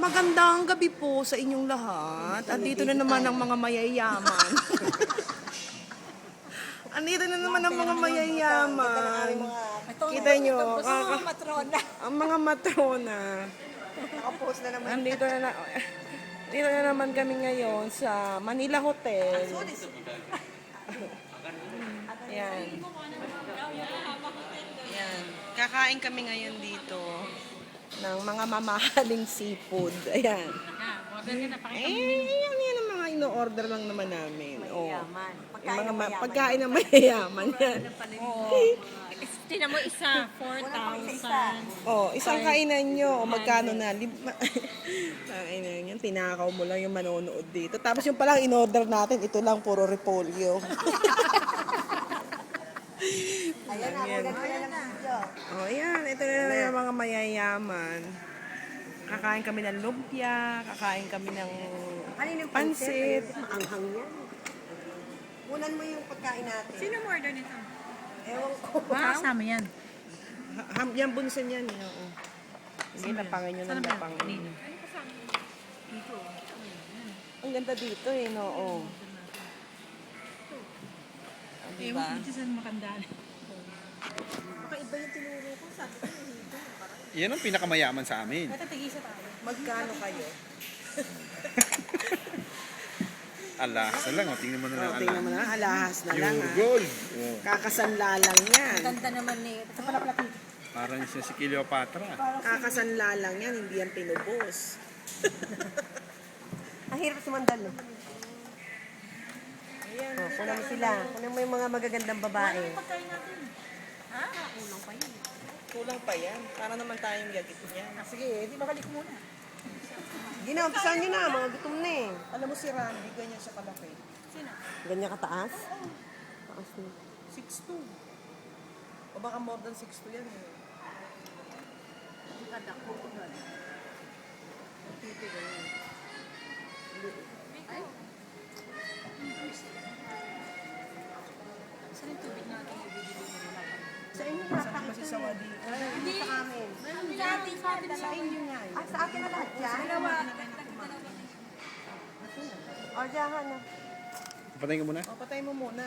Magandang gabi po sa inyong lahat. Andito na naman ang mga mayayaman. Andito na naman ang mga mayayaman. Kita nyo, ang mga matrona. Nakapost na naman. Dito na naman kami ngayon sa Manila Hotel. Ayan. Ayan. Kakain kami ngayon dito ng mga mamahaling seafood. Ayan. Yan ang mga ino-order lang naman namin. Mayayaman. Yung mga pagkain ng mayayaman. Yan. Tinan mo isa, 4,000. Isang kainan nyo. O magkano na? Kainan yan. Tinakaw mo lang yung manonood dito. Tapos yung palang in-order natin, ito lang puro repolyo. Ayan na, kulang ko na ng video. Ayan. Ito na yung mga mayayaman. Kakain kami ng lumpia. Kakain kami ng Kaninang pansit. Maanghang yan. Kunan mo yung pagkain natin. Sino mo order nito? Ewan ko. Kasama yan. Yan bunsan yan. Oo. Hindi, lapangin nyo ng lapangin. Ang ganda dito eh, no? Oo. Diba? Dito sa makandaan. Makaiba yung tinuro ko. Sabi ko, hindi. Yan ang pinakamayaman sa amin. Tatigisa tayo. Magkano kayo? Alahas na lang, o. Tingnan mo na lang. Tingnan mo na, alahas na lang Pure ha. gold. Oh. Kakasanla lang yan. Ganda naman ni... Sa palaplatito. Parang siya si Cleopatra. Kakasanla lang yan, hindi yan pinubos. Ang hirap sumandal, no? Ayan. Kunan mo sila. Kunan mo yung mga magagandang babae. Pagkain natin. Ha? Kulang pa yun. Kulang pa yan. Para naman tayong yagit niyan. Sige, di babalik ko muna. Ginampisan nyo na, mga gutom na eh. Alam mo si Randy, ganyan siya kalaki. Ganyan kataas? Taas na. 6'2". O baka more than 6'2 yan eh. Kadako ko doon. Titi, ganyan. Saan yung tubig natin ibibili mo wala pa? Sa inyo Saan kasi sa wadi? Hindi sa amin. Sa inyo nga yun. Ah, sa akin na lahat yan? O, diyahan na. Patayin ko muna. O, patay mo muna.